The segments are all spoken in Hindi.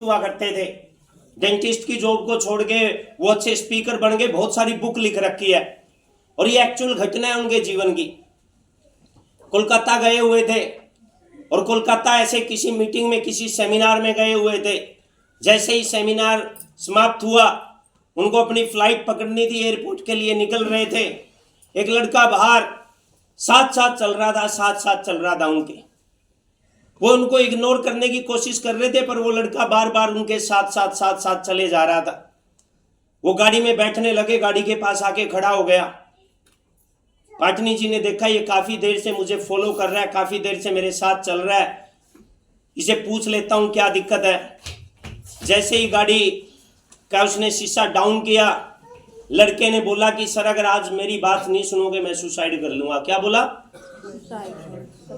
हुआ करते थे। डेंटिस्ट की जॉब को छोड़ के वो अच्छे स्पीकर बन गए, बहुत सारी बुक लिख रखी है और ये एक्चुअल घटना है उनके जीवन की। कोलकाता गए हुए थे और कोलकाता ऐसे किसी मीटिंग में, किसी सेमिनार में गए हुए थे। जैसे ही सेमिनार समाप्त हुआ, उनको अपनी फ्लाइट पकड़नी थी, एयरपोर्ट के लिए निकल रहे थे। एक लड़का बाहर साथ साथ चल रहा था उनके। वो उनको इग्नोर करने की कोशिश कर रहे थे, पर वो लड़का बार बार उनके साथ चले जा रहा था। वो गाड़ी में बैठने लगे, गाड़ी के पास आके खड़ा हो गया। पाटनी जी ने देखा ये काफी देर से मुझे फॉलो कर रहा है, काफी देर से मेरे साथ चल रहा है, इसे पूछ लेता हूं क्या दिक्कत है। जैसे ही गाड़ी का उसने शीशा डाउन किया, लड़के ने बोला कि सर अगर आज मेरी बात नहीं सुनोगे मैं सुसाइड कर लूंगा। क्या बोला?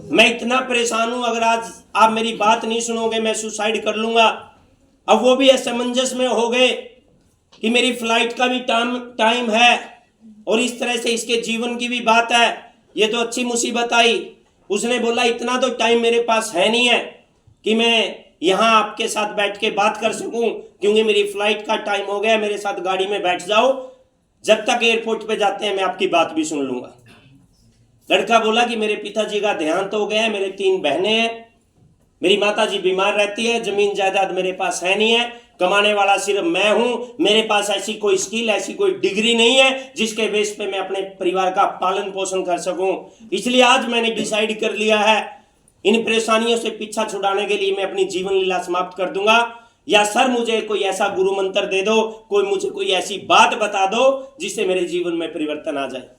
मैं इतना परेशान हूं, अगर आज आप मेरी बात नहीं सुनोगे मैं सुसाइड कर लूंगा। अब वो भी असमंजस में हो गए कि मेरी फ्लाइट का भी टाइम है और इस तरह से इसके जीवन की भी बात है, ये तो अच्छी मुसीबत आई। उसने बोला इतना तो टाइम मेरे पास है नहीं है कि मैं यहाँ आपके साथ बैठ के बात कर सकूं, क्योंकि मेरी फ्लाइट का टाइम हो गया, मेरे साथ गाड़ी में बैठ जाओ, जब तक एयरपोर्ट पे जाते हैं मैं आपकी बात भी सुन लूंगा। लड़का बोला कि मेरे पिताजी का देहांत हो गया है, मेरे 3 बहनें हैं, मेरी माताजी बीमार रहती है, जमीन जायदाद मेरे पास है नहीं है, कमाने वाला सिर्फ मैं हूं, मेरे पास ऐसी कोई स्किल, ऐसी कोई डिग्री नहीं है जिसके बेस पे मैं अपने परिवार का पालन पोषण कर सकूं। इसलिए आज मैंने डिसाइड कर लिया है, इन परेशानियों से पीछा छुड़ाने के लिए मैं अपनी जीवन लीला समाप्त कर दूंगा। या सर मुझे कोई ऐसा गुरु मंत्र दे दो, मुझे कोई ऐसी बात बता दो जिससे मेरे जीवन में परिवर्तन आ जाए।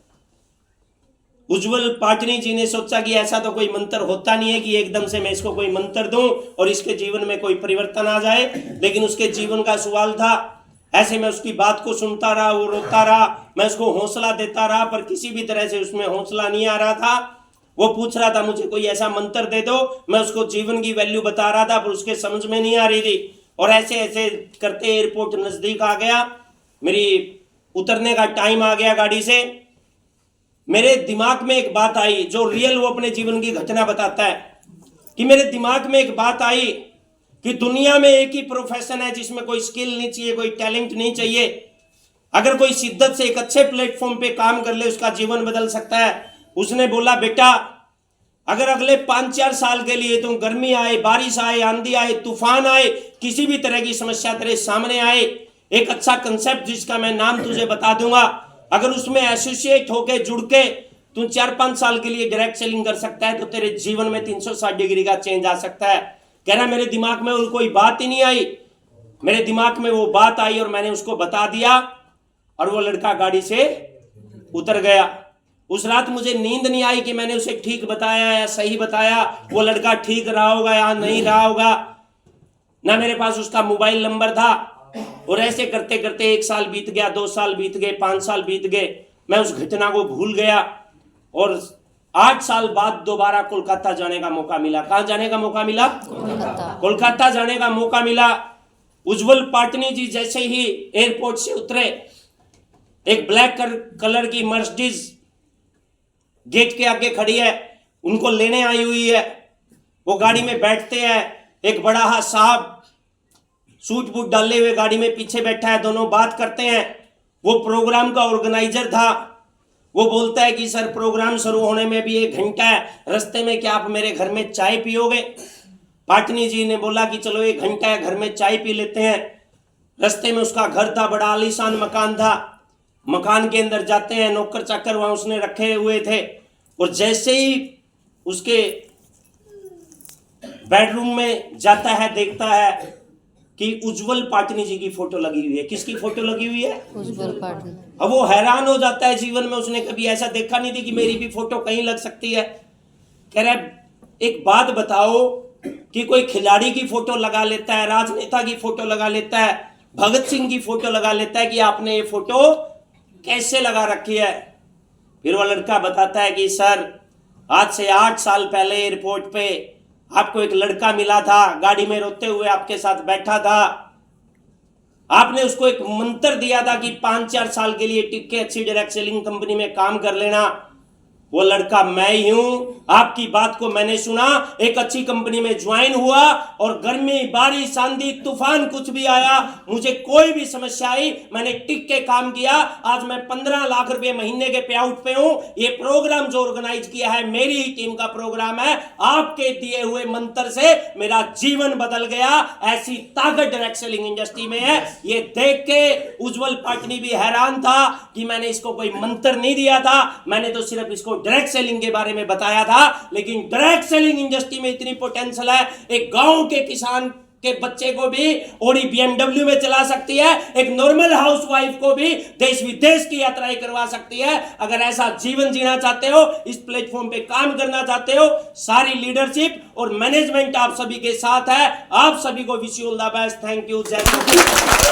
उज्जवल पाटनी जी ने सोचा कि ऐसा तो कोई मंत्र होता नहीं है कि एकदम से मैं इसको कोई मंत्र दूं और इसके जीवन में कोई परिवर्तन आ जाए, लेकिन उसके जीवन का सवाल था। ऐसे मैं उसकी बात को सुनता रहा, वो रोता रहा, मैं उसको हौसला देता रहा, पर किसी भी तरह से उसमें हौसला नहीं आ रहा था। वो पूछ रहा था मुझे कोई ऐसा मंत्र दे दो, मैं उसको जीवन की वैल्यू बता रहा था, पर उसके समझ में नहीं आ रही थी। और ऐसे ऐसे करते एयरपोर्ट नजदीक आ गया, मेरी उतरने का टाइम आ गया गाड़ी से। मेरे दिमाग में एक बात आई, जो रियल वो अपने जीवन की घटना बताता है, कि मेरे दिमाग में एक बात आई कि दुनिया में एक ही प्रोफेशन है जिसमें कोई स्किल नहीं चाहिए, कोई टैलेंट नहीं चाहिए। अगर कोई शिद्दत से एक अच्छे प्लेटफॉर्म पे काम कर ले, उसका जीवन बदल सकता है। उसने बोला बेटा अगर अगले 5-4 साल के लिए तुम गर्मी आए, बारिश आए, आंधी आए, तूफान आए, किसी भी तरह की समस्या तेरे सामने आए, एक अच्छा कंसेप्ट जिसका मैं नाम तुझे बता दूंगा, अगर उसमें एसोसिएट होके जुड़ के तुम 4-5 साल के लिए डायरेक्ट सेलिंग कर सकता है तो तेरे जीवन में 360 डिग्री का चेंज आ सकता है। कह रहा मेरे दिमाग में और कोई बात ही नहीं आई, मेरे दिमाग में वो बात आई और मैंने उसको बता दिया और वो लड़का गाड़ी से उतर गया। उस रात मुझे नींद नहीं आई कि मैंने उसे ठीक बताया या सही बताया, वो लड़का ठीक रहा होगा या नहीं रहा होगा, ना मेरे पास उसका मोबाइल नंबर था। और ऐसे करते करते 1 साल बीत गया, 2 साल बीत गए, 5 साल बीत गए, मैं उस घटना को भूल गया। और 8 साल बाद दोबारा कोलकाता जाने का मौका मिला। कहां जाने का मौका मिला? कोलकाता जाने का मौका मिला। उज्जवल पाटनी जी जैसे ही एयरपोर्ट से उतरे, एक ब्लैक कलर की मर्सिडीज गेट के आगे खड़ी है, उनको लेने आई हुई है। वो गाड़ी में बैठते हैं, एक बड़ा साहब सूट बूट डाले हुए गाड़ी में पीछे बैठा है, दोनों बात करते हैं। वो प्रोग्राम का ऑर्गेनाइजर था। वो बोलता है कि सर प्रोग्राम शुरू होने में भी 1 घंटा है, रास्ते में क्या आप मेरे घर में चाय पियोगे? पाटनी जी ने बोला कि चलो 1 घंटा है, घर में चाय पी लेते हैं। रास्ते में उसका घर था, बड़ा आलीशान मकान था। मकान के अंदर जाते हैं, नौकर चाकर वहां उसने रखे हुए थे, और जैसे ही उसके बेडरूम में जाता है देखता है कि उज्जवल पाटनी जी की फोटो लगी हुई है। किसकी फोटो लगी हुई है? उज्जवल पाटनी। अब वो हैरान हो जाता है, जीवन में उसने कभी ऐसा देखा नहीं थी कि मेरी भी फोटो कहीं लग सकती है। कह रहा है एक बात बताओ कि कोई खिलाड़ी की फोटो लगा लेता है, राजनेता की फोटो लगा लेता है, भगत सिंह की फोटो लगा लेता है, कि आपने ये फोटो कैसे लगा रखी है? फिर वो लड़का बताता है कि सर आज से 8 साल पहले एयरपोर्ट पे आपको एक लड़का मिला था, गाड़ी में रोते हुए आपके साथ बैठा था। आपने उसको एक मंत्र दिया था कि 5-4 साल के लिए टिक के अच्छी डायरेक्ट सेलिंग कंपनी में काम कर लेना। वो लड़का मैं ही हूं। आपकी बात को मैंने सुना, एक अच्छी कंपनी में ज्वाइन हुआ और गर्मी, बारिश, आंधी, तूफान कुछ भी आया, मुझे कोई भी समस्या आई, मैंने टिक के काम किया। आज मैं 15 लाख रुपए महीने के पे आउट पे हूं। ये प्रोग्राम जो ऑर्गेनाइज किया है मेरी ही टीम का प्रोग्राम है। आपके दिए हुए मंत्र से मेरा जीवन बदल गया। ऐसी ताकत डायरेक्ट सेलिंग इंडस्ट्री में है। ये देख के उज्जवल पाटनी भी हैरान था कि मैंने इसको कोई मंत्र नहीं दिया था, मैंने तो सिर्फ इसको डायरेक्ट सेलिंग के बारे में बताया था। लेकिन डायरेक्ट सेलिंग इंडस्ट्री में इतनी पोटेंशियल है, एक गांव के किसान के बच्चे को भी ओडी BMW में चला सकती है, एक नॉर्मल हाउसवाइफ को भी देश विदेश की यात्राएं करवा सकती है। अगर ऐसा जीवन जीना चाहते हो, इस प्लेटफॉर्म पे काम करना चाहते हो, सारी लीडरशिप और मैनेजमेंट आप सभी के साथ है। आप सभी को wish you all the best. Thank you. जय हिंद।